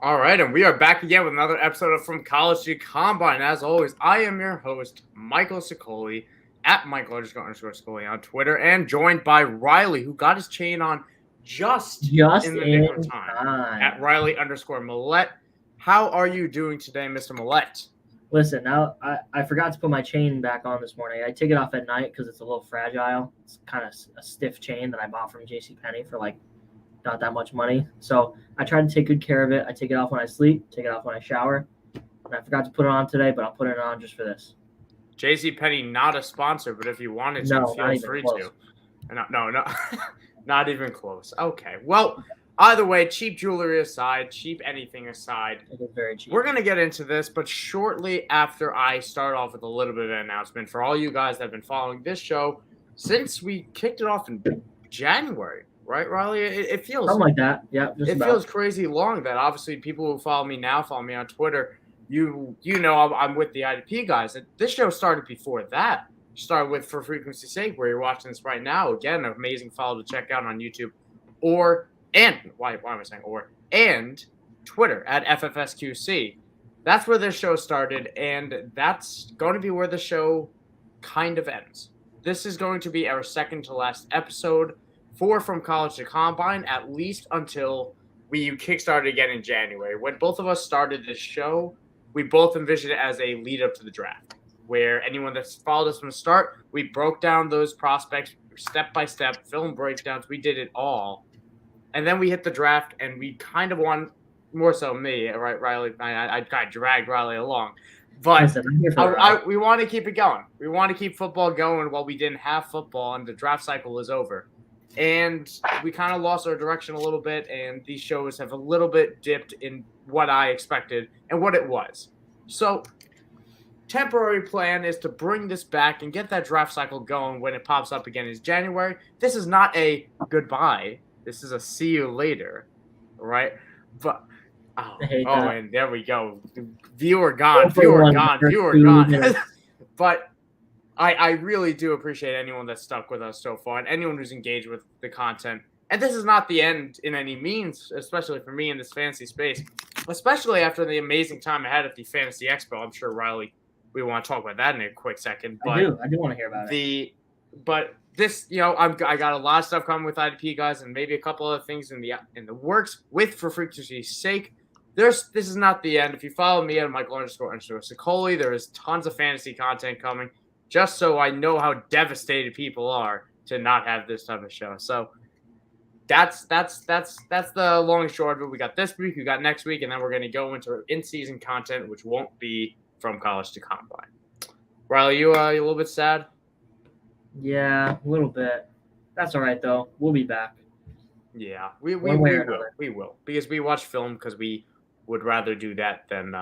All right, and we are back again with another episode of From College to Combine. As always, I am your host, Michael Sicoli, at Michael__Sicoli on Twitter, and joined by Riley, who got his chain on just Just in the nick of in time, at time. Riley_Millette. How are you doing today, Mr. Millette? Listen, now I forgot to put my chain back on this morning. I take it off at night because it's a little fragile. It's kind of a stiff chain that I bought from JCPenney for like not that much money. So I try to take good care of it. I take it off when I sleep, take it off when I shower. And I forgot to put it on today, but I'll put it on just for this. JCPenney, not a sponsor, but if you wanted to, No, feel free to. No, not even close. Okay, well, either way, cheap jewelry aside, cheap anything aside, It is very cheap. we're going to get into this, but shortly after I start off with a little bit of an announcement for all you guys that have been following this show since we kicked it off in January, right, Riley? It feels Something like that. Yeah, just it about. feels crazy long that obviously people who follow me now, follow me on Twitter, you know I'm with the IDP guys. This show started before that. Started with For Frequency's Sake, where you're watching this right now. Again, an amazing follow to check out on YouTube. Why am I saying or? And Twitter at FFSQC. That's where this show started, and that's going to be where the show kind of ends. This is going to be our second to last episode for From College to Combine, at least until we kickstarted again in January. When both of us started this show, we both envisioned it as a lead up to the draft, where anyone that's followed us from the start, we broke down those prospects step by step, film breakdowns, we did it all. And then we hit the draft, and we kind of won, more so me, right, Riley? I kind of dragged Riley along. But Listen, I'm here for it. we want to keep it going. We want to keep football going while we didn't have football, and the draft cycle is over. And we kind of lost our direction a little bit, and these shows have a little bit dipped in what I expected and what it was. So, temporary plan is to bring this back and get that draft cycle going when it pops up again in January. This is not a goodbye. This is a see you later, right? But and there we go. Viewer gone. But I really do appreciate anyone that's stuck with us so far and anyone who's engaged with the content. And this is not the end in any means, especially for me in this fantasy space, especially after the amazing time I had at the Fantasy Expo. I'm sure, Riley, we want to talk about that in a quick second. But I do want to hear about it. But this, I got a lot of stuff coming with IDP guys, and maybe a couple other things in the works with For Frequency's Sake. This is not the end. If you follow me at Michael__Sicoli, there is tons of fantasy content coming, just so I know how devastated people are to not have this type of show. So that's the long and short of it. We got this week, we got next week, and then we're going to go into in-season content, which won't be From College to Combine. Riley, you a little bit sad? Yeah, a little bit. That's all right, though. We'll be back. Yeah, we will. Because we watch film because we would rather do that than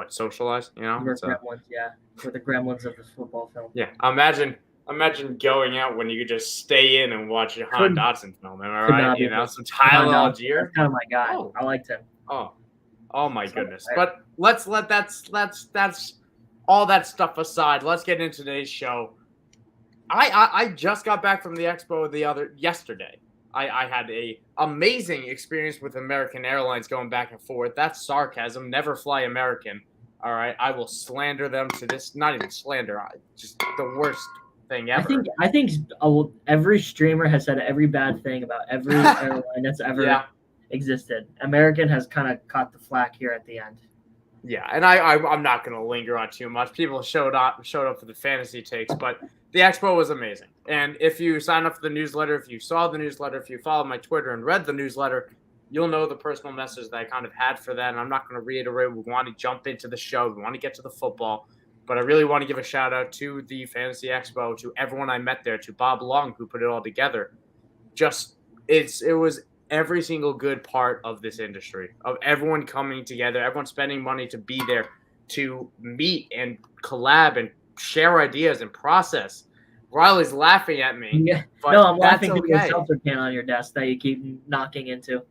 socialize, We're gremlins, yeah. We're the gremlins of this football film. Yeah, imagine going out when you could just stay in and watch a Han Dotson film. Am I right? Some Tyler Algier. That's kind of my guy. Oh. I liked him. Oh my goodness. But let's let that's all that stuff aside. Let's get into today's show. I just got back from the expo yesterday. I had a amazing experience with American Airlines going back and forth. That's sarcasm. Never fly American. All right, I will slander them to this. Not even slander. Just the worst thing ever. I think every streamer has said every bad thing about every airline that's ever existed. American has kind of caught the flack here at the end. Yeah, and I'm not going to linger on too much. People showed up for the fantasy takes, but the expo was amazing. And if you sign up for the newsletter, if you saw the newsletter, if you followed my Twitter and read the newsletter, you'll know the personal message that I kind of had for that. And I'm not going to reiterate. We want to jump into the show. We want to get to the football. But I really want to give a shout out to the Fantasy Expo, to everyone I met there, to Bob Long, who put it all together. It was every single good part of this industry, of everyone coming together, everyone spending money to be there, to meet and collab and share ideas and process. Riley's laughing at me. Yeah. No, I'm laughing because there's a seltzer can on your desk that you keep knocking into.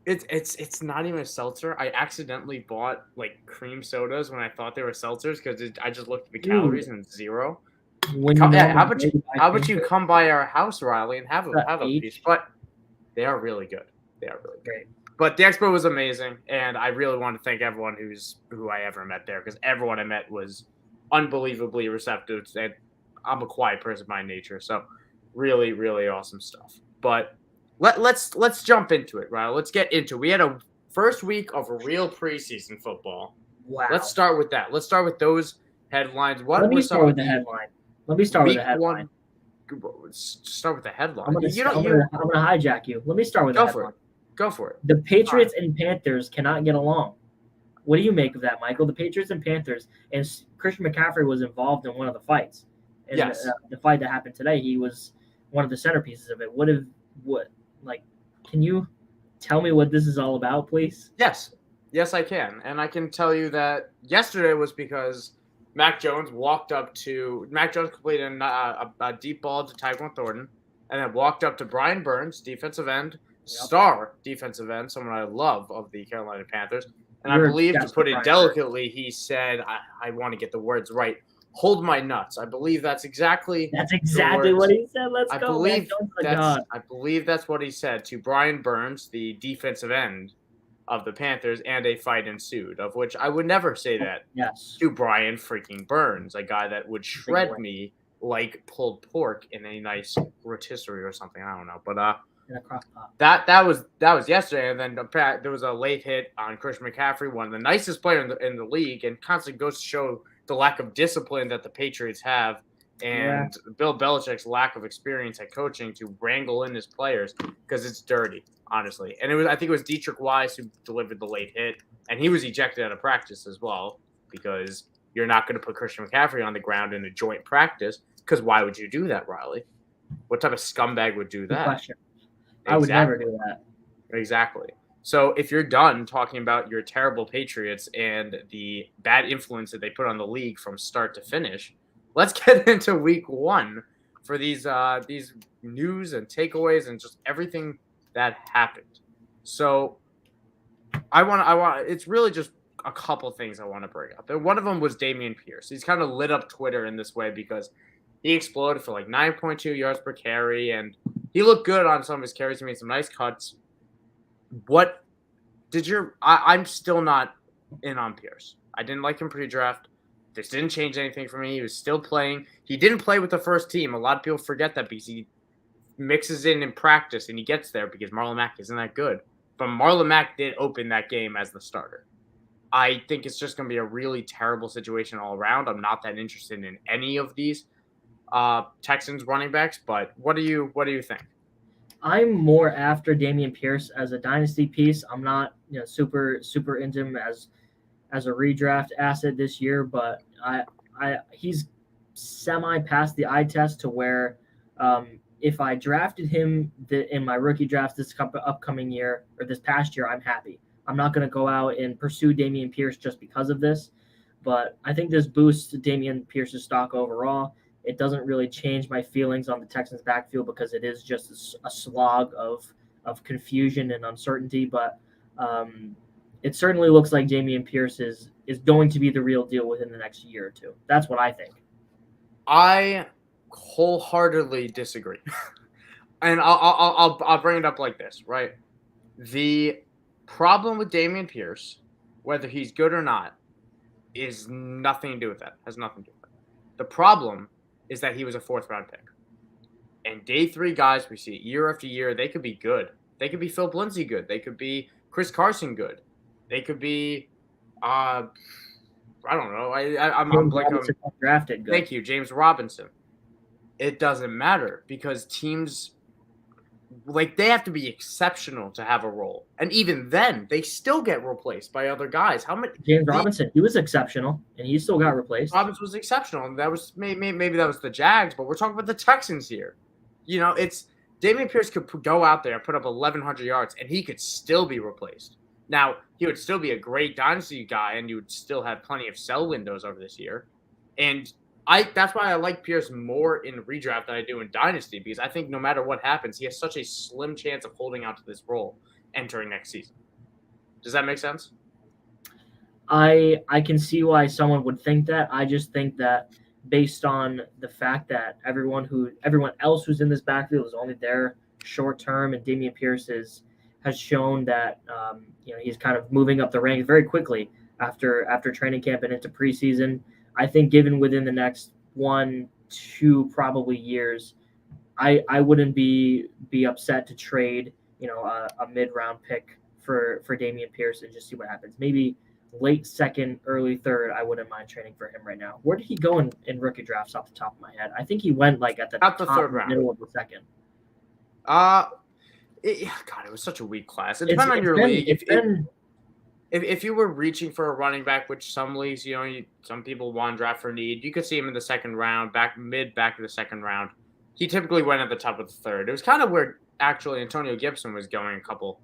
It's not even a seltzer. I accidentally bought like cream sodas when I thought they were seltzers because I just looked at the calories and it's zero. How about you come by our house, Riley, and have a piece? But they are really good. They are really good. Great. But the expo was amazing, and I really want to thank everyone who I ever met there, because everyone I met was unbelievably receptive. And I'm a quiet person by nature, so really, really awesome stuff. But let's jump into it, right? Let's get into it. We had a first week of real preseason football. Wow. Let's start with that. Let's start with those headlines. What Let were me some start of with the headline. Let me start with the week headline. one? Start with the headline. I'm gonna hijack you. Let me start with the Go headline. for it. Go for it. The Patriots and Panthers cannot get along. What do you make of that, Michael? The Patriots and Panthers, and Christian McCaffrey was involved in one of the fights. And Yes. the fight that happened today, he was one of the centerpieces of it. Can you tell me what this is all about, please? Yes. Yes, I can. And I can tell you that yesterday was because Mac Jones completed a deep ball to Tyquan Thornton, and then walked up to Brian Burns, defensive end, star defensive end, someone I love of the Carolina Panthers. And I believe, to put it delicately, he said, I want to get the words right, hold my nuts. I believe that's exactly what he said. I believe that's what he said to Brian Burns, the defensive end of the Panthers, and a fight ensued, of which I would never say that to Brian freaking Burns, a guy that would shred me like pulled pork in a nice rotisserie or something. I don't know, but in a crock pot. That was yesterday, and then there was a late hit on Christian McCaffrey, one of the nicest players in the league, and constantly goes to show the lack of discipline that the Patriots have, and Bill Belichick's lack of experience at coaching to wrangle in his players, because it's dirty, honestly. And I think it was Dietrich Wise who delivered the late hit, and he was ejected out of practice as well, because you're not going to put Christian McCaffrey on the ground in a joint practice, because why would you do that, Riley? What type of scumbag would do that? Good question. I would never do that. Exactly. So if you're done talking about your terrible Patriots and the bad influence that they put on the league from start to finish, let's get into week one for these news and takeaways and just everything that happened. So it's really just a couple things I want to bring up. And one of them was Dameon Pierce. He's kind of lit up Twitter in this way because he exploded for like 9.2 yards per carry, and he looked good on some of his carries. He made some nice cuts. I'm still not in on Pierce. I didn't like him pre-draft. This didn't change anything for me. He was still playing. He didn't play with the first team. A lot of people forget that because he mixes in practice and he gets there because Marlon Mack isn't that good. But Marlon Mack did open that game as the starter. I think it's just going to be a really terrible situation all around. I'm not that interested in any of these Texans running backs, but what do you think? I'm more after Dameon Pierce as a dynasty piece. I'm not super into him as a redraft asset this year, but he's semi past the eye test to where if I drafted him in my rookie drafts this upcoming year or this past year, I'm happy. I'm not going to go out and pursue Dameon Pierce just because of this, but I think this boosts Dameon Pierce's stock overall. It doesn't really change my feelings on the Texans backfield because it is just a slog of confusion and uncertainty. But it certainly looks like Dameon Pierce is going to be the real deal within the next year or two. That's what I think. I wholeheartedly disagree, and I'll bring it up like this, right? The problem with Dameon Pierce, whether he's good or not, is nothing to do with that. Has nothing to do with that. The problem is that he was a fourth-round pick. And day three guys we see year after year, they could be good. They could be Philip Lindsay good. They could be Chris Carson good. They could be, I don't know. I'm blanking. Drafted good. Thank you, James Robinson. It doesn't matter because teams, they have to be exceptional to have a role. And even then, they still get replaced by other guys. James Robinson, he was exceptional, and he still got replaced. Robinson was exceptional, and that was maybe that was the Jags, but we're talking about the Texans here. It's Dameon Pierce could go out there and put up 1,100 yards, and he could still be replaced. Now, he would still be a great dynasty guy, and you would still have plenty of sell windows over this year. And that's why I like Pierce more in redraft than I do in dynasty, because I think no matter what happens, he has such a slim chance of holding out to this role entering next season. Does that make sense? I can see why someone would think that. I just think that based on the fact that everyone else who's in this backfield is only there short term, and Dameon Pierce has has shown that he's kind of moving up the ranks very quickly after training camp and into preseason. I think given within the next 1-2 probably years, I wouldn't be upset to trade a mid-round pick for Dameon Pierce and just see what happens. Maybe late second, early third, I wouldn't mind trading for him right now. Where did he go in rookie drafts off the top of my head? I think he went like at the top, third round, middle of the second. God, it was such a weak class. It depends on your league. If you were reaching for a running back, which some leagues, some people want to draft for need, you could see him in the second round, back of the second round. He typically went at the top of the third. It was kind of where actually Antonio Gibson was going a couple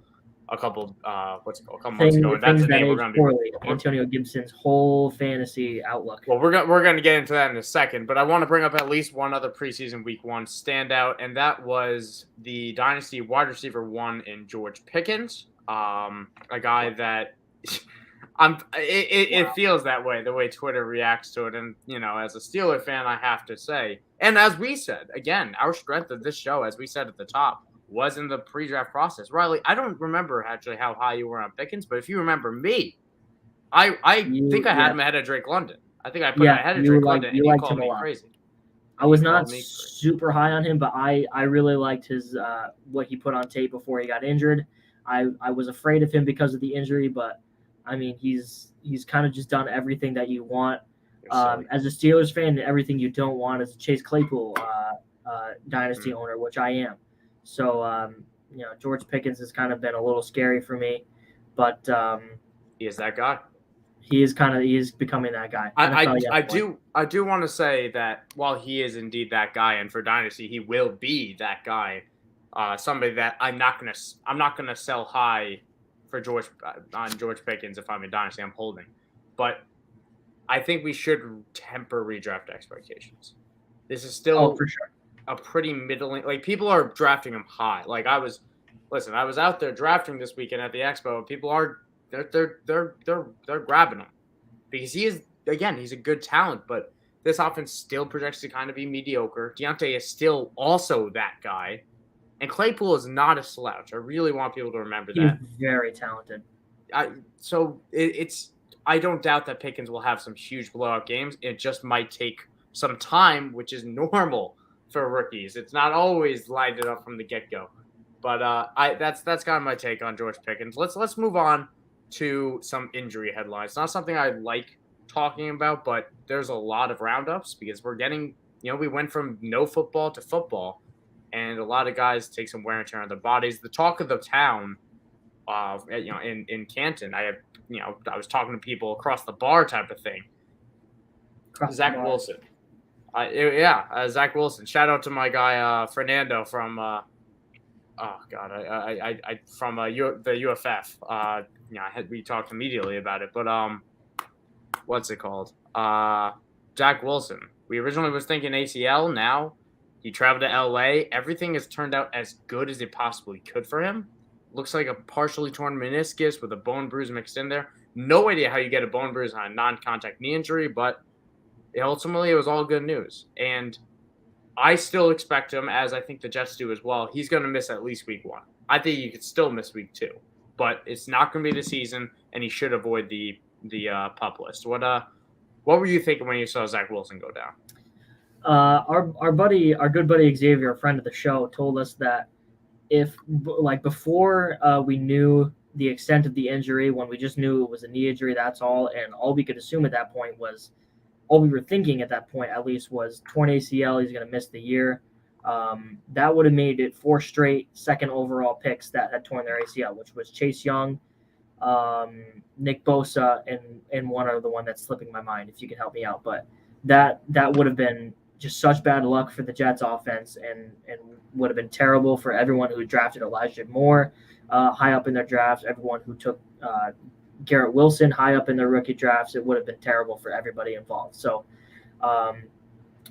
months ago. And that's the name we're going to be. Antonio Gibson's whole fantasy outlook. Well, we're going to get into that in a second, but I want to bring up at least one other preseason week 1 standout, and that was the Dynasty wide receiver 1 in George Pickens, a guy that it feels that way, the way Twitter reacts to it. And, as a Steeler fan, I have to say, and as we said, again, our strength of this show, as we said at the top, was in the pre-draft process. Riley, I don't remember actually how high you were on Pickens, but if you remember me, I think I had him ahead of Drake London. I think I put him ahead of Drake London, and you called me crazy. I was not super high on him, but I really liked his what he put on tape before he got injured. I was afraid of him because of the injury, but I mean, he's kind of just done everything that you want as a Steelers fan, and everything you don't want as a Chase Claypool dynasty owner, which I am. So George Pickens has kind of been a little scary for me, but he is that guy. He is becoming that guy. I do want to say that while he is indeed that guy, and for dynasty he will be that guy, somebody that I'm not gonna sell high for George Pickens if I'm in dynasty. I'm holding, but I think we should temper redraft expectations. This is still for sure a pretty middling. Like, people are drafting him high. Like, I was out there drafting this weekend at the Expo, and people they're grabbing him because he's a good talent, but this offense still projects to kind of be mediocre. Deontay is still also that guy, and Claypool is not a slouch. I really want people to remember that. He's very talented. I don't doubt that Pickens will have some huge blowout games. It just might take some time, which is normal for rookies. It's not always lined it up from the get-go. But that's kind of my take on George Pickens. Let's move on to some injury headlines. Not something I like talking about, but there's a lot of roundups because we're getting, we went from no football to football, and a lot of guys take some wear and tear on their bodies. The talk of the town, in Canton, I was talking to people across the bar type of thing. Zach Wilson. Zach Wilson. Shout out to my guy Fernando from from the UFF. We talked immediately about it, but what's it called? Zach Wilson. We originally was thinking ACL. Now he traveled to LA. Everything has turned out as good as it possibly could for him. Looks like a partially torn meniscus with a bone bruise mixed in there. No idea how you get a bone bruise on a non-contact knee injury, but ultimately it was all good news. And I still expect him, as I think the Jets do as well, he's going to miss at least week 1. I think he could still miss week 2, but it's not going to be the season, and he should avoid the PUP list. What were you thinking when you saw Zach Wilson go down? Our good buddy Xavier, a friend of the show, told us that before we knew the extent of the injury, when we just knew it was a knee injury, that's all, and all we could assume at that point was, all we were thinking at that point at least was torn ACL, he's going to miss the year. That would have made it 4 straight second overall picks that had torn their ACL, which was Chase Young, Nick Bosa, and one other one that's slipping my mind, if you can help me out. But that would have been just such bad luck for the Jets offense and would have been terrible for everyone who drafted Elijah Moore high up in their drafts, everyone who took Garrett Wilson high up in their rookie drafts. It would have been terrible for everybody involved. So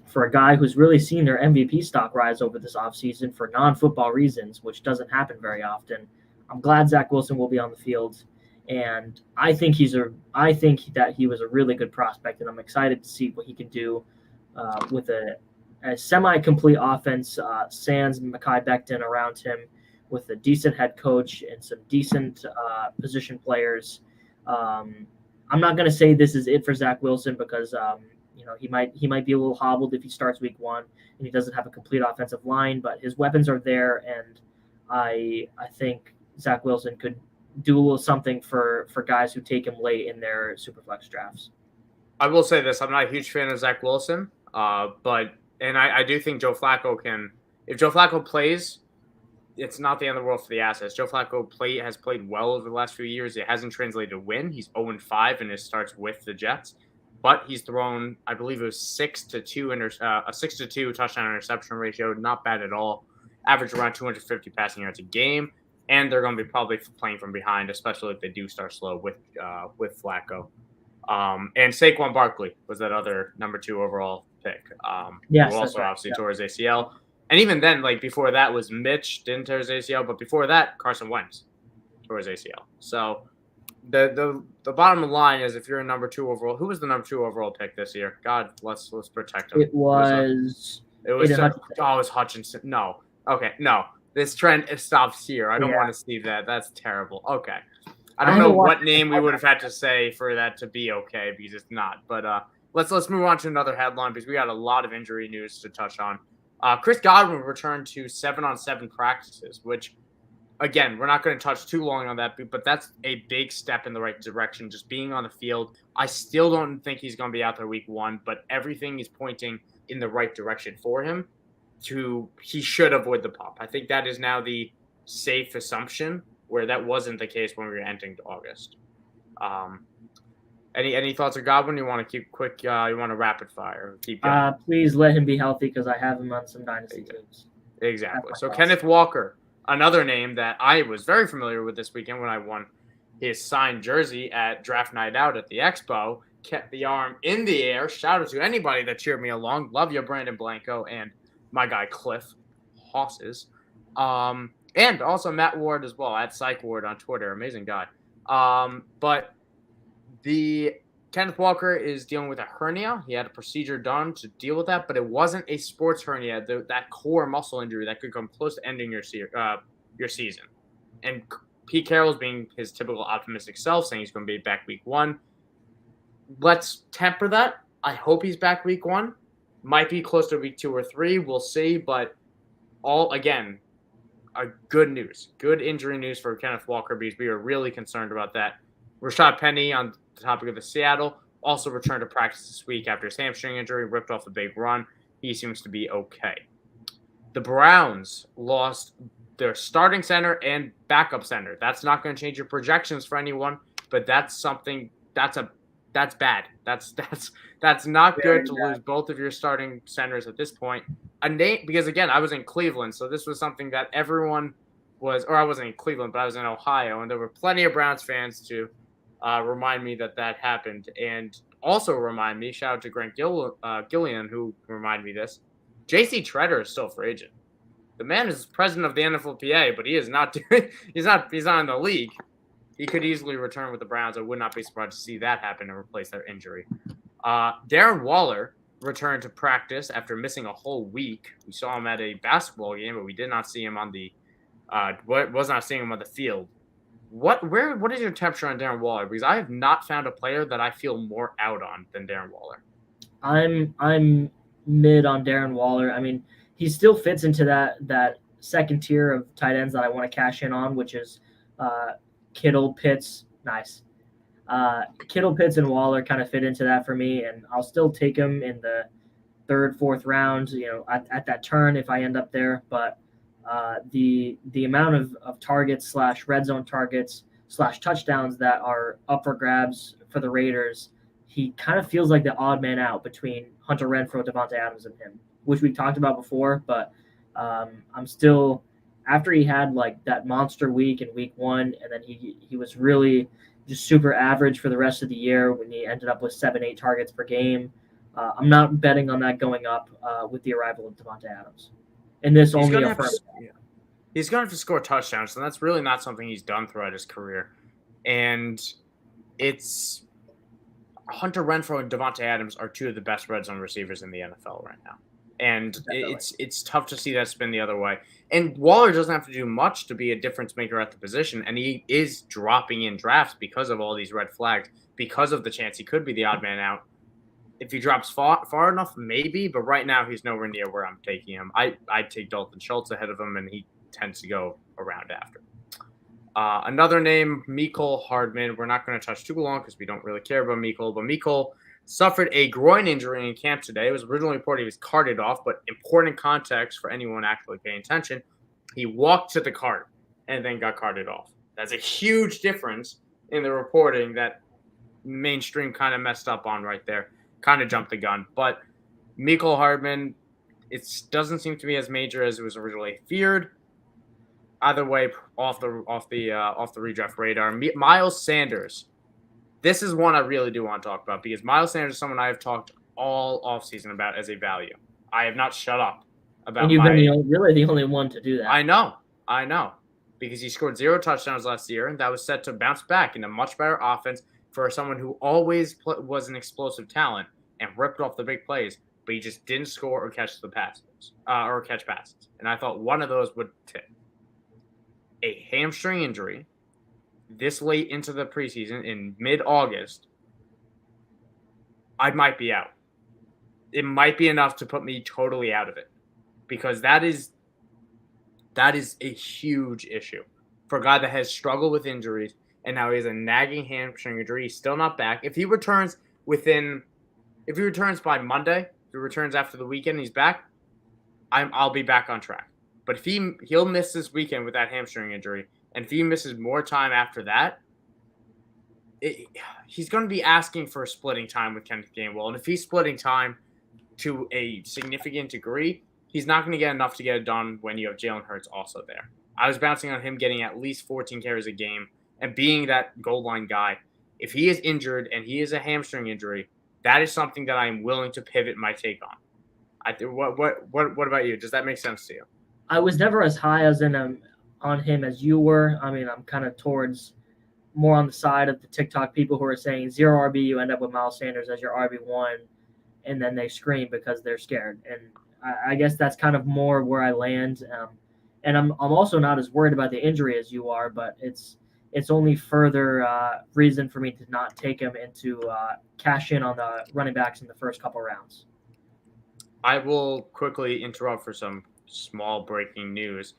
for a guy who's really seen their MVP stock rise over this offseason for non-football reasons, which doesn't happen very often, I'm glad Zach Wilson will be on the field. And I think that he was a really good prospect, and I'm excited to see what he can do with a semi-complete offense, sans Mekhi Becton around him, with a decent head coach and some decent position players. I'm not going to say this is it for Zach Wilson because he might be a little hobbled if he starts week 1 and he doesn't have a complete offensive line, but his weapons are there, and I think Zach Wilson could do a little something for guys who take him late in their superflex drafts. I will say this: I'm not a huge fan of Zach Wilson, but I do think Joe Flacco can. If Joe Flacco plays, it's not the end of the world for the assets. Joe Flacco has played well over the last few years. It hasn't translated to win. He's 0-5 and it starts with the Jets, but he's thrown, I believe it was 6-2 a 6-2 touchdown interception ratio. Not bad at all. Average around 250 passing yards a game, and they're going to be probably playing from behind, especially if they do start slow with Flacco. And Saquon Barkley was that other number 2 overall pick. Yes, who also obviously tore his ACL. And even then, like before that was Mitch didn't tear his ACL, but before that, Carson Wentz tore his ACL. So the bottom line is, if you're a number 2 overall, who was the number 2 overall pick this year? God, let's protect him. It was Hutchinson. No. Okay, no. This trend stops here. I don't want to see that. That's terrible. Okay. I don't know what name we would have had to say for that to be okay, because it's not. But let's move on to another headline, because we got a lot of injury news to touch on. Chris Godwin returned to 7-on-7 practices, which, again, we're not going to touch too long on that, but that's a big step in the right direction, just being on the field. I still don't think he's going to be out there week 1, but everything is pointing in the right direction for him. He should avoid the pup. I think that is now the safe assumption, where that wasn't the case when we were entering August. Any thoughts on Godwin? You want to keep quick? You want to rapid fire? Keep going. Please let him be healthy, because I have him on some dynasty teams. Exactly. So Kenneth Walker, another name that I was very familiar with this weekend when I won his signed jersey at Draft Night Out at the Expo, kept the arm in the air. Shout out to anybody that cheered me along. Love you, Brandon Blanco, and my guy Cliff Hosses. And also Matt Ward as well, at Psych Ward on Twitter. Amazing guy. But the Kenneth Walker is dealing with a hernia. He had a procedure done to deal with that, but it wasn't a sports hernia. That core muscle injury that could come close to ending your season. And Pete Carroll's being his typical optimistic self, saying he's going to be back week 1. Let's temper that. I hope he's back week 1. Might be close to week 2 or 3. We'll see. But good news. Good injury news for Kenneth Walker, because we are really concerned about that. Rashad Penny, on the topic of the Seattle, also returned to practice this week after his hamstring injury, ripped off a big run. He seems to be okay. The Browns lost their starting center and backup center. That's not going to change your projections for anyone, but that's something that's bad. That's not good to lose both of your starting centers at this point. Because again, I was in Cleveland, so this was something that everyone was, or I wasn't in Cleveland, but I was in Ohio, and there were plenty of Browns fans to remind me that happened, and also remind me. Shout out to Grant Gillian, who reminded me this. J.C. Treader is still free agent. The man is president of the NFLPA, but he is not doing. He's not in the league. He could easily return with the Browns. I would not be surprised to see that happen and replace their injury. Darren Waller returned to practice after missing a whole week. We saw him at a basketball game, but we did not see him on the was not seeing him on the field. What is your temperature on Darren Waller? Because I have not found a player that I feel more out on than Darren Waller. I'm mid on Darren Waller. I mean, he still fits into that second tier of tight ends that I want to cash in on, which is Kittle, Pitts. Nice. Kittle, Pitts, and Waller kind of fit into that for me, and I'll still take him in the 3rd, 4th rounds, at that turn if I end up there. But the amount of targets / red zone targets / touchdowns that are up for grabs for the Raiders, he kind of feels like the odd man out between Hunter Renfrow, Devontae Adams, and him, which we talked about before. But I'm still, after he had like that monster week in week 1, and then he was really just super average for the rest of the year when he ended up with 7-8 targets per game. I'm not betting on that going up with the arrival of Devontae Adams. And this He's only going to have to score touchdowns, and that's really not something he's done throughout his career. And it's Hunter Renfrow and Devontae Adams are 2 of the best red zone receivers in the NFL right now. And Definitely. it's tough to see that spin the other way. And Waller doesn't have to do much to be a difference maker at the position, and he is dropping in drafts because of all these red flags, because of the chance he could be the odd man out. If he drops far enough, maybe, but right now he's nowhere near where I'm taking him. I'd take Dalton Schultz ahead of him, and he tends to go around after. Another name, Mecole Hardman. We're not going to touch too long because we don't really care about Mecole, but Mecole suffered a groin injury in camp today. It was originally reported he was carted off, but important context for anyone actually paying attention, he walked to the cart and then got carted off. That's a huge difference in the reporting that mainstream kind of messed up on right there. Kind of jumped the gun. But Mecole Hardman, it doesn't seem to be as major as it was originally feared. Either way, off the redraft radar. Miles Sanders. This is one I really do want to talk about because Miles Sanders is someone I have talked all offseason about as a value. I have not shut up about. And you've been really the only one to do that. I know, because he scored 0 touchdowns last year, and that was set to bounce back in a much better offense for someone who always was an explosive talent and ripped off the big plays, but he just didn't score or catch the passes or catch passes. And I thought one of those would tip. A hamstring injury this late into the preseason in mid-August, I might be out. It might be enough to put me totally out of it because that is a huge issue for a guy that has struggled with injuries and now he has a nagging hamstring injury. He's still not back. If he returns by Monday, if he returns after the weekend and he's back, I'll be back on track. But if he'll miss this weekend with that hamstring injury, and if he misses more time after that, he's going to be asking for splitting time with Kenneth Gainwell. And if he's splitting time to a significant degree, he's not going to get enough to get it done when you have Jalen Hurts also there. I was bouncing on him getting at least 14 carries a game and being that goal line guy. If he is injured and he is a hamstring injury, that is something that I'm willing to pivot my take on. What about you? Does that make sense to you? I was never as high as on him as you were. I mean, I'm kind of towards more on the side of the TikTok people who are saying 0 RB, you end up with Miles Sanders as your RB1, and then they scream because they're scared. And I guess that's kind of more where I land. And I'm also not as worried about the injury as you are, but it's only further reason for me to not take him and to cash in on the running backs in the first couple rounds. I will quickly interrupt for some small breaking news.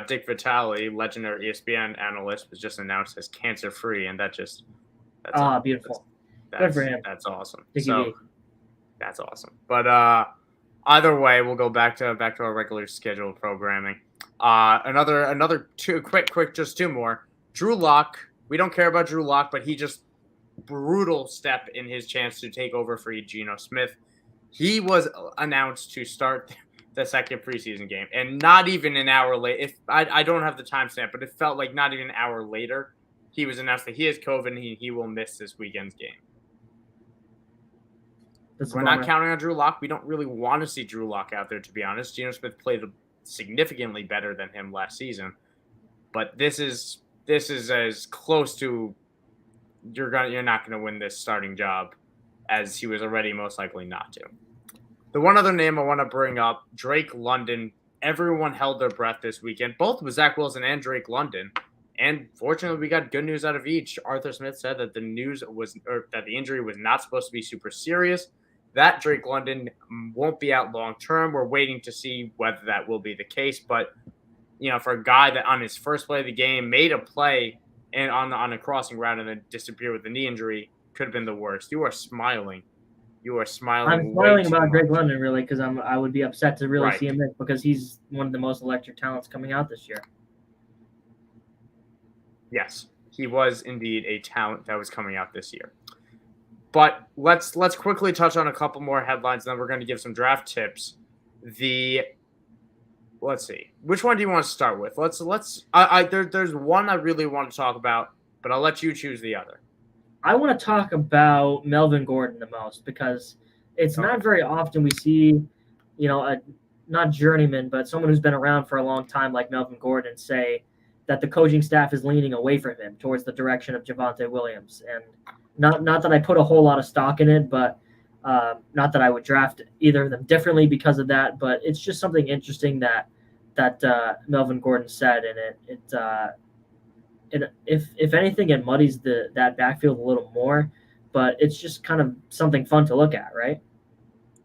Dick Vitale, legendary ESPN analyst, was just announced as cancer-free, and that's beautiful. Good for him. That's awesome. So that's awesome. But either way, we'll go back to our regular scheduled programming. Another just two more. Drew Lock. We don't care about Drew Lock, but he just brutal step in his chance to take over for Geno Smith. He was announced to start the second preseason game, and not even an hour late. If I don't have the timestamp, but it felt like not even an hour later, he was announced that he has COVID and he will miss this weekend's game. We're not counting on Drew Lock. We don't really want to see Drew Lock out there, to be honest. Geno Smith played significantly better than him last season, but this is as close to you're not going to win this starting job as he was already most likely not to. The one other name I want to bring up, Drake London. Everyone held their breath this weekend, both with Zach Wilson and Drake London. And fortunately, we got good news out of each. Arthur Smith said that that the injury was not supposed to be super serious. That Drake London won't be out long term. We're waiting to see whether that will be the case. But for a guy that on his first play of the game made a play and on a crossing route and then disappeared with a knee injury, could have been the worst. You are smiling. I'm smiling about Drake London, really, because I would be upset to really see him miss because he's one of the most electric talents coming out this year. Yes, he was indeed a talent that was coming out this year. But let's quickly touch on a couple more headlines, and then we're going to give some draft tips. Let's see. Which one do you want to start with? There's one I really want to talk about, but I'll let you choose the other. I want to talk about Melvin Gordon the most because it's not very often we see, not journeyman, but someone who's been around for a long time like Melvin Gordon say that the coaching staff is leaning away from him towards the direction of Javonte Williams. And not that I put a whole lot of stock in it, but Not that I would draft either of them differently because of that, but it's just something interesting that Melvin Gordon said, and if anything, it muddies that backfield a little more, but it's just kind of something fun to look at, right?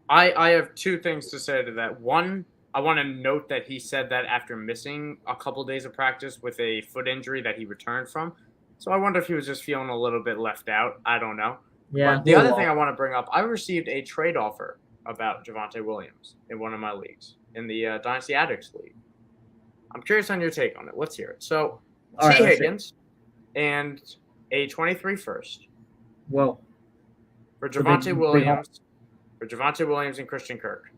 I have two things to say to that. One, I want to note that he said that after missing a couple days of practice with a foot injury that he returned from. So I wonder if he was just feeling a little bit left out. I don't know. Yeah, But the little other low. thing I want to bring up, I received a trade offer about Javonte Williams in one of my leagues, in the Dynasty Addicts League. I'm curious on your take on it. Let's hear it. So, All right, T. let's see. Higgins and a 23 first Whoa, for it's a big, Javonte big haul. Williams, and Christian Kirk.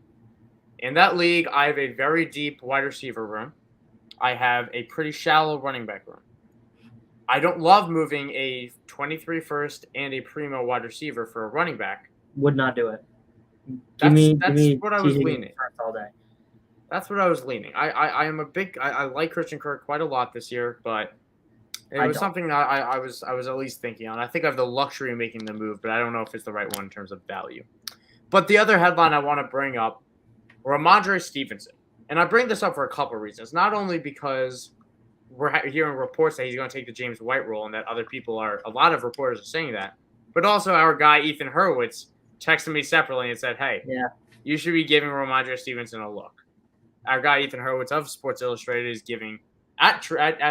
In that league, I have a very deep wide receiver room. I have a pretty shallow running back room. I don't love moving a 23 first and a primo wide receiver for a running back. Would not do it. Give That's me what I T was Higgins leaning. first all day. That's what I was leaning. I am a big I like Christian Kirk quite a lot this year, but it I was don't. something that I was at least thinking on. I think I have the luxury of making the move, but I don't know if it's the right one in terms of value. But the other headline I want to bring up, Ramondre Stevenson. And I bring this up for a couple of reasons. Not only because we're hearing reports that he's going to take the James White role and that a lot of reporters are saying that, but also our guy Ethan Hurwitz texted me separately and said, hey, Yeah, you should be giving Ramondre Stevenson a look. Our guy Ethan Hurwitz of Sports Illustrated is giving at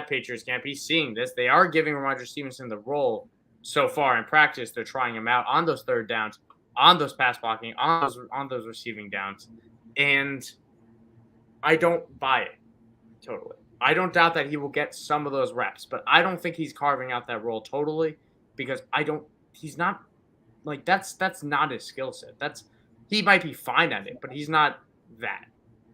Patriots camp. He's seeing this. They are giving Ramondre Stevenson the role so far in practice. They're trying him out on those third downs, on those pass blocking, on those receiving downs, and I don't buy it totally. I don't doubt that he will get some of those reps, but I don't think he's carving out that role totally because he's not like that's not his skill set. He might be fine at it, but he's not that.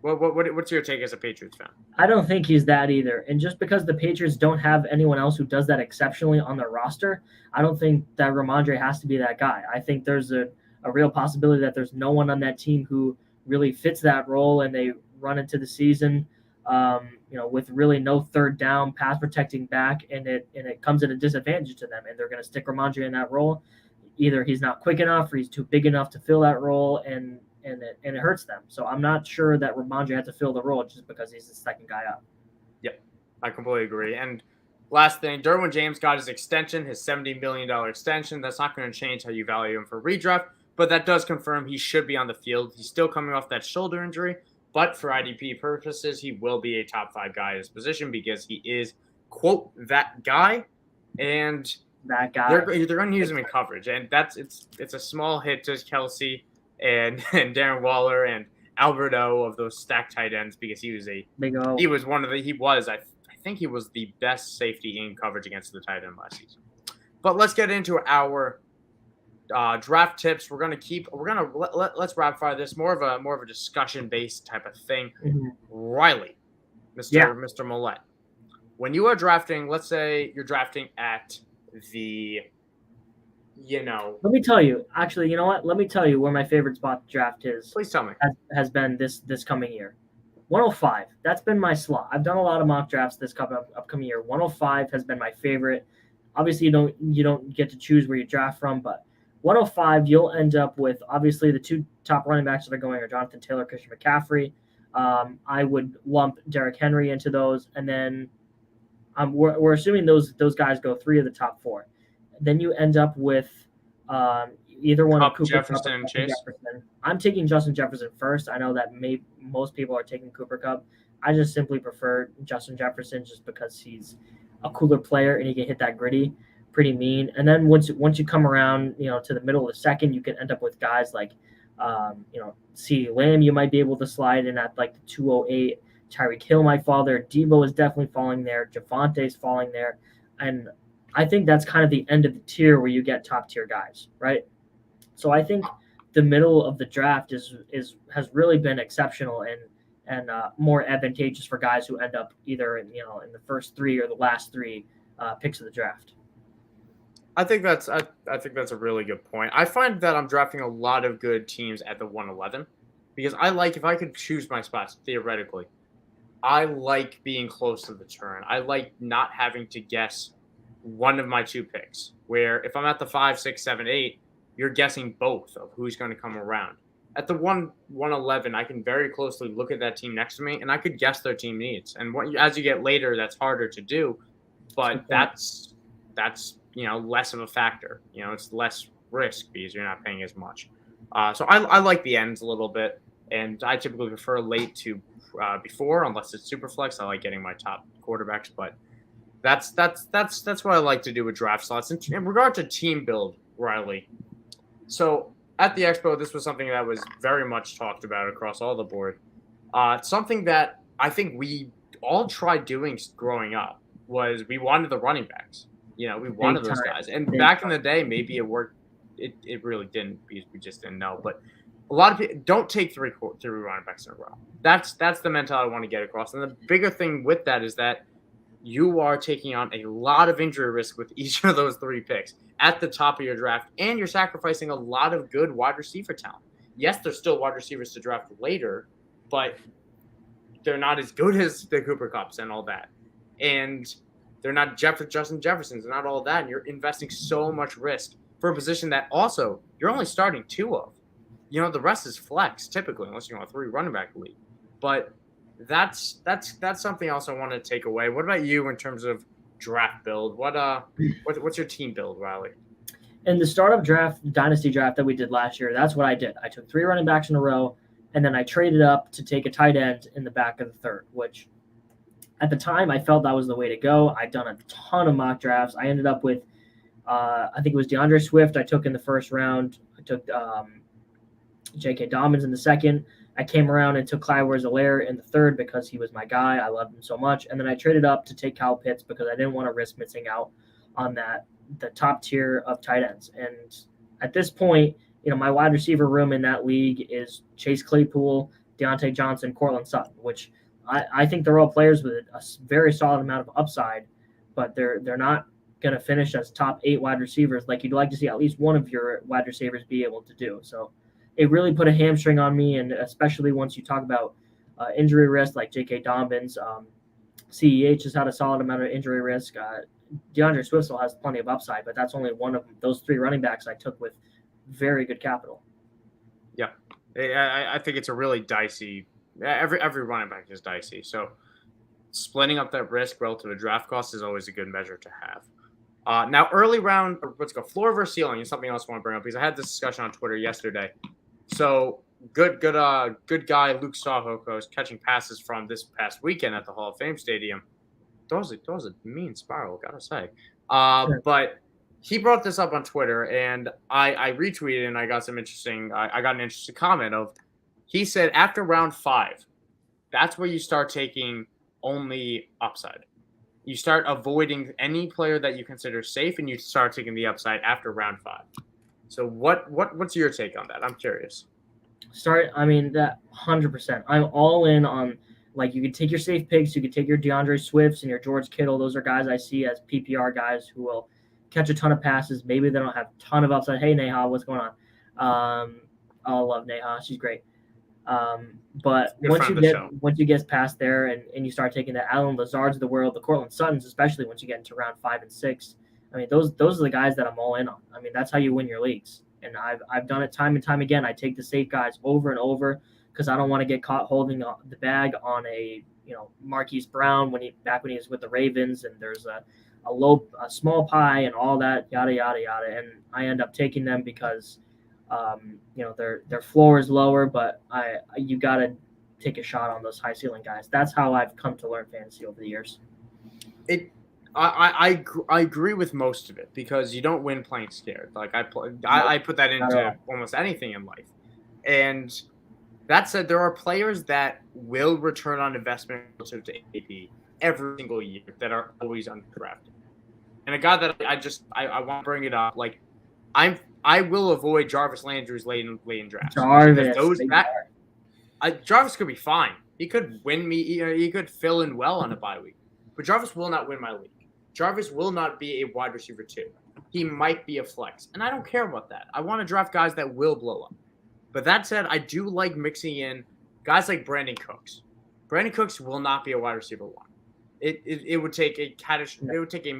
What's your take as a Patriots fan? I don't think he's that either. And just because the Patriots don't have anyone else who does that exceptionally on their roster, I don't think that Ramondre has to be that guy. I think there's a real possibility that there's no one on that team who really fits that role, and they run into the season, with really no third down pass protecting back, and it comes at a disadvantage to them, and they're going to stick Ramondre in that role. Either he's not quick enough or he's too big enough to fill that role, and it hurts them. So I'm not sure that Ramondre had to fill the role just because he's the second guy up. Yep, I completely agree. And last thing, Derwin James got his extension, his $70 million extension. That's not going to change how you value him for redraft, but that does confirm he should be on the field. He's still coming off that shoulder injury, but for IDP purposes, he will be a top 5 guy in his position because he is, quote, that guy. And that guy, they're going to use him in coverage. And it's a small hit to Kelsey and Darren Waller and Alberto of those stacked tight ends because he was I think he was the best safety in coverage against the tight end last season. But let's get into our draft tips. Let's rapid fire this more of a discussion based type of thing. Mm-hmm. Riley, Mr. Millette, when you are drafting, let's say you're drafting at the let me tell you. Actually, you know what? Let me tell you where my favorite spot to draft is. Please tell me. Has been this coming year. 105. That's been my slot. I've done a lot of mock drafts this upcoming year. 105 has been my favorite. Obviously, you don't get to choose where you draft from, but 105 you'll end up with obviously the 2 top running backs that are going are Jonathan Taylor, Christian McCaffrey. I would lump Derrick Henry into those, and then we're assuming those guys go 3 of the top 4. Then you end up with either one of Cooper Jefferson Kupp and Chase. Jefferson. I'm taking Justin Jefferson first. I know that most people are taking Cooper Kupp. I just simply prefer Justin Jefferson just because he's a cooler player and he can hit that gritty, pretty mean. And then once you come around, to the middle of the second, you can end up with guys like, CeeDee Lamb. You might be able to slide in at like the 208. Tyreek Hill might fall there. Debo is definitely falling there. Javonte's falling there, and I think that's kind of the end of the tier where you get top tier guys, right? So I think the middle of the draft has really been exceptional and more advantageous for guys who end up either in the first 3 or the last 3 picks of the draft. I think that's a really good point. I find that I'm drafting a lot of good teams at the 111 because if I could choose my spots theoretically, I like being close to the turn. I like not having to guess one of my 2 picks. Where if I'm at the 5, 6, 7, 8, you're guessing both of who's going to come around. At the 111, I can very closely look at that team next to me, and I could guess their team needs. And as you get later, that's harder to do, but that's less of a factor. It's less risk because you're not paying as much. So I like the ends a little bit, and I typically prefer late to before, unless it's super flex. I like getting my top quarterbacks, but that's what I like to do with draft slots. In regard to team build, Riley. So at the expo, this was something that was very much talked about across all the board. Something that I think we all tried doing growing up was we wanted the running backs. We wanted those guys. And back in the day, maybe it worked. It really didn't because we just didn't know. But a lot of people don't take three running backs in a row. That's the mentality I want to get across. And the bigger thing with that is that you are taking on a lot of injury risk with each of those 3 picks at the top of your draft, and you're sacrificing a lot of good wide receiver talent. Yes, there's still wide receivers to draft later, but they're not as good as the Cooper Kupps and all that. And they're not Justin Jeffersons and not all that. And you're investing so much risk for a position that also you're only starting 2 of. The rest is flex typically, unless you want a 3 running back league. But that's something else I want to take away. What about you in terms of draft build? What's your team build, Riley? In the startup draft, dynasty draft that we did last year, that's what I did. I took 3 running backs in a row, and then I traded up to take a tight end in the back of the 3rd, which at the time I felt that was the way to go. I'd done a ton of mock drafts. I ended up with, I think it was DeAndre Swift I took in the 1st round. I took J.K. Dobbins in the 2nd. I came around and took Clyde Edwards-Helaire in the 3rd because he was my guy. I loved him so much. And then I traded up to take Kyle Pitts because I didn't want to risk missing out on the top tier of tight ends. And at this point, my wide receiver room in that league is Chase Claypool, Deontay Johnson, Cortland Sutton, which I think they're all players with a very solid amount of upside, but they're not going to finish as top 8 wide receivers like you'd like to see at least one of your wide receivers be able to do. So it really put a hamstring on me, and especially once you talk about injury risk like J.K. Dobbins, CEH has had a solid amount of injury risk. DeAndre Swift still has plenty of upside, but that's only one of those 3 running backs I took with very good capital. Yeah, I think it's a really dicey. Every running back is dicey, so splitting up that risk relative to draft cost is always a good measure to have. Now, early round, let's go floor versus ceiling is something else I want to bring up because I had this discussion on Twitter yesterday. So good guy Luke Sawhoko is catching passes from this past weekend at the Hall of Fame Stadium. Those a mean spiral, gotta say. But he brought this up on Twitter, and I retweeted, and I got an interesting comment of. He said after round 5, that's where you start taking only upside. You start avoiding any player that you consider safe, and you start taking the upside after round 5. So what's your take on that? I'm curious. That 100%. I'm all in on, like, you could take your safe picks, you could take your DeAndre Swifts and your George Kittle. Those are guys I see as PPR guys who will catch a ton of passes. Maybe they don't have a ton of upside. Hey, Neha, what's going on? I love Neha. She's great. But once you get past there and you start taking the Allen Lazards of the world, the Cortland Suttons, especially once you get into round 5 and 6, those are the guys that I'm all in on. That's how you win your leagues. And I've done it time and time again. I take the safe guys over and over because I don't want to get caught holding the bag on a Marquise Brown when he was with the Ravens and there's a small pie and all that yada yada yada, and I end up taking them because their floor is lower, but you got to take a shot on those high ceiling guys. That's how I've come to learn fantasy over the years. I agree with most of it because you don't win playing scared. Like I put that into almost anything in life. And that said, there are players that will return on investment relative to AP every single year that are always undrafted. And a guy that I want to bring it up, like I will avoid Jarvis Landry's late in drafts. Jarvis could be fine. He could win me. He could fill in well on a bye week. But Jarvis will not win my league. Jarvis will not be a wide receiver 2. He might be a flex. And I don't care about that. I want to draft guys that will blow up. But that said, I do like mixing in guys like Brandon Cooks. Brandon Cooks will not be a wide receiver 1. It would take a catastrophe. It would take a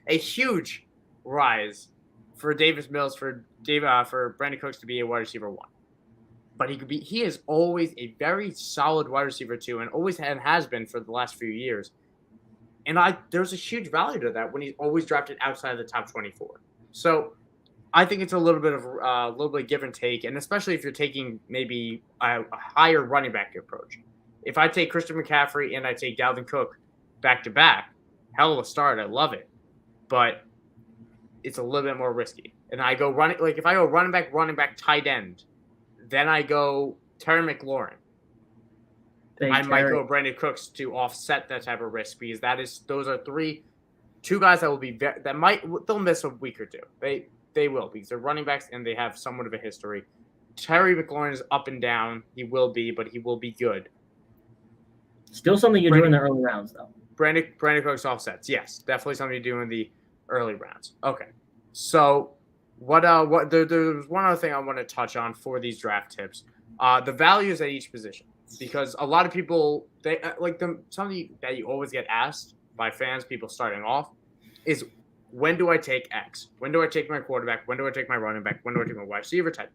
a huge rise for Davis Mills for Brandon Cooks to be a wide receiver 1. But he is always a very solid wide receiver 2 and always has been for the last few years. And there's a huge value to that when he's always drafted outside of the top 24. So I think it's a little bit give and take, and especially if you're taking maybe a higher running back approach. If I take Christian McCaffrey and I take Dalvin Cook back to back, hell of a start. I love it, but it's a little bit more risky. And I go if I go running back, tight end, then I go Terry McLaurin. Might go Brandon Cooks to offset that type of risk because those are two guys that will be they'll miss a week or two. They will because they're running backs and they have somewhat of a history. Terry McLaurin is up and down. He will be, but he will be good. Still something you do in the early rounds, though. Brandon Cooks offsets. Yes, definitely something you do in the early rounds. Okay. So there's one other thing I want to touch on for these draft tips. The values at each position. Because a lot of people, something that you always get asked by fans, people starting off, is when do I take X? When do I take my quarterback? When do I take my running back? When do I take my wide receiver type?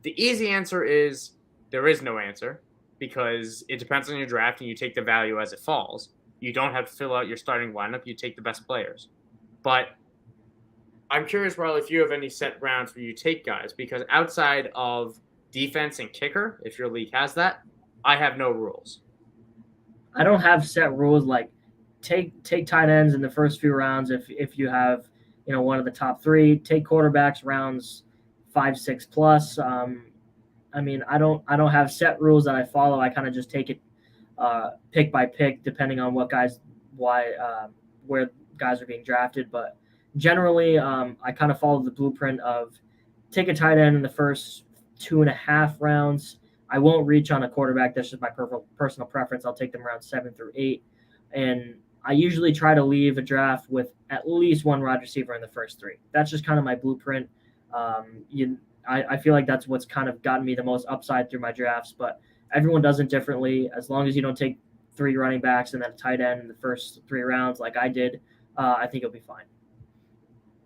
The easy answer is there is no answer because it depends on your draft and you take the value as it falls. You don't have to fill out your starting lineup. You take the best players. But I'm curious, Riley, if you have any set rounds where you take guys because outside of defense and kicker, if your league has that, I have no rules. I don't have set rules like take tight ends in the first few rounds if you have one of the top 3. Take quarterbacks rounds 5, 6 plus. I don't have set rules that I follow. I kind of just take it pick by pick depending on where guys are being drafted. But generally, I kind of follow the blueprint of take a tight end in the first 2.5 rounds. I won't reach on a quarterback. That's just my personal preference. I'll take them around 7 through 8. And I usually try to leave a draft with at least one wide receiver in the first 3. That's just kind of my blueprint. I feel like that's what's kind of gotten me the most upside through my drafts, but everyone does it differently. As long as you don't take 3 running backs and then a tight end in the first 3 rounds like I did, I think it'll be fine.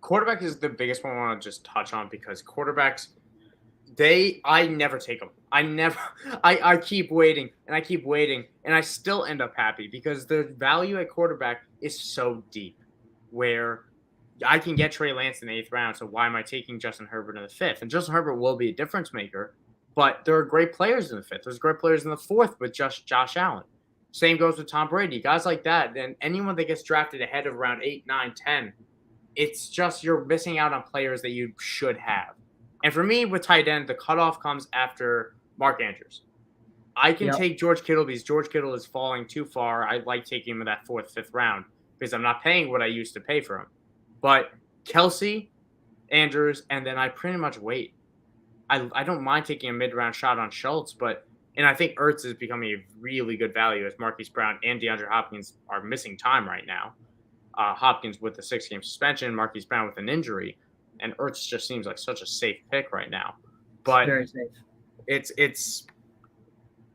Quarterback is the biggest one I want to just touch on because quarterbacks – I never take them. I keep waiting and and I still end up happy because the value at quarterback is so deep where I can get Trey Lance in the 8th round. So why am I taking Justin Herbert in the 5th? And Justin Herbert will be a difference maker, but there are great players in the 5th. There's great players in the 4th with just Josh Allen. Same goes with Tom Brady, guys like that. And anyone that gets drafted ahead of round 8, 9, 10, it's just you're missing out on players that you should have. And for me, with tight end, the cutoff comes after Mark Andrews. I can take George Kittle because George Kittle is falling too far. I like taking him in that 4th, 5th round because I'm not paying what I used to pay for him. But Kelsey, Andrews, and then I pretty much wait. I don't mind taking a mid-round shot on Schultz, and I think Ertz is becoming a really good value as Marquise Brown and DeAndre Hopkins are missing time right now. Hopkins with the 6-game suspension, Marquise Brown with an injury. And Ertz just seems like such a safe pick right now. But very safe.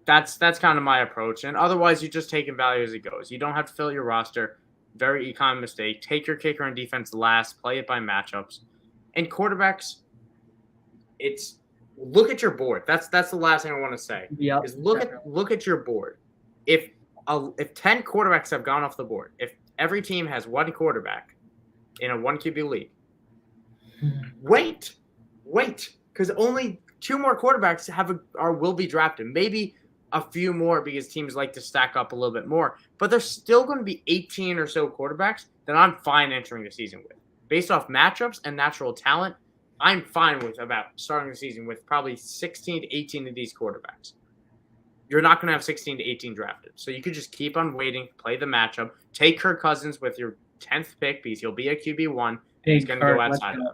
That's kind of my approach. And otherwise, you just take in value as it goes. You don't have to fill your roster. Very common mistake. Take your kicker and defense last. Play it by matchups. And quarterbacks, look at your board. That's the last thing I want to say. Yeah. Is look at your board. If 10 quarterbacks have gone off the board, if every team has one quarterback in a 1 QB league, wait, because only 2 more quarterbacks will be drafted. Maybe a few more because teams like to stack up a little bit more. But there's still going to be 18 or so quarterbacks that I'm fine entering the season with. Based off matchups and natural talent, I'm fine with about starting the season with probably 16 to 18 of these quarterbacks. You're not going to have 16 to 18 drafted. So you could just keep on waiting, play the matchup, take Kirk Cousins with your 10th pick because he'll be a QB1 and he's going to go outside of it.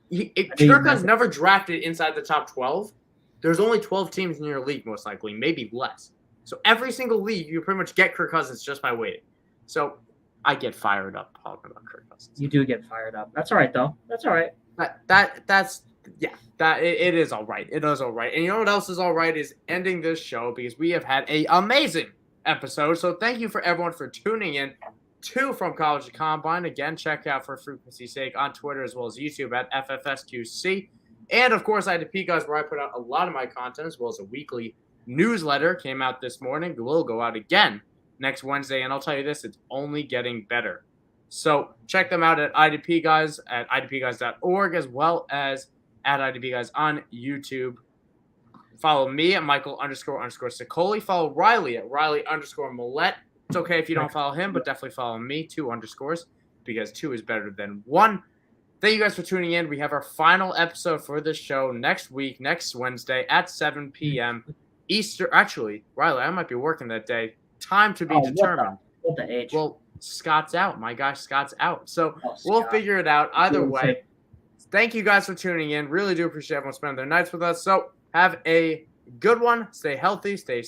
If Kirk has never drafted inside the top 12, there's only 12 teams in your league, most likely, maybe less. So every single league, you pretty much get Kirk Cousins just by waiting. So I get fired up talking about Kirk Cousins. You do get fired up. That's all right, though. That's all right. It is all right. It is all right. And you know what else is all right is ending this show because we have had an amazing episode. So thank you for everyone for tuning in. 2 from College to Combine. Again, check out for frequency's sake on Twitter as well as YouTube at FFSQC. And of course, IDP Guys, where I put out a lot of my content as well as a weekly newsletter came out this morning. It will go out again next Wednesday. And I'll tell you this, it's only getting better. So check them out at IDP Guys at idpguys.org as well as at IDP Guys on YouTube. Follow me at Michael__Sicoli. Follow Riley at Riley_Millette. It's okay if you don't follow him, but definitely follow me, 2 underscores, because 2 is better than 1. Thank you guys for tuning in. We have our final episode for this show next week, next Wednesday at 7 p.m. Eastern. Actually, Riley, I might be working that day. Time to be determined. What the H? Well, Scott's out. My guy Scott's out. So we'll figure it out. Either way, thank you guys for tuning in. Really do appreciate everyone spending their nights with us. So have a good one. Stay healthy. Stay safe.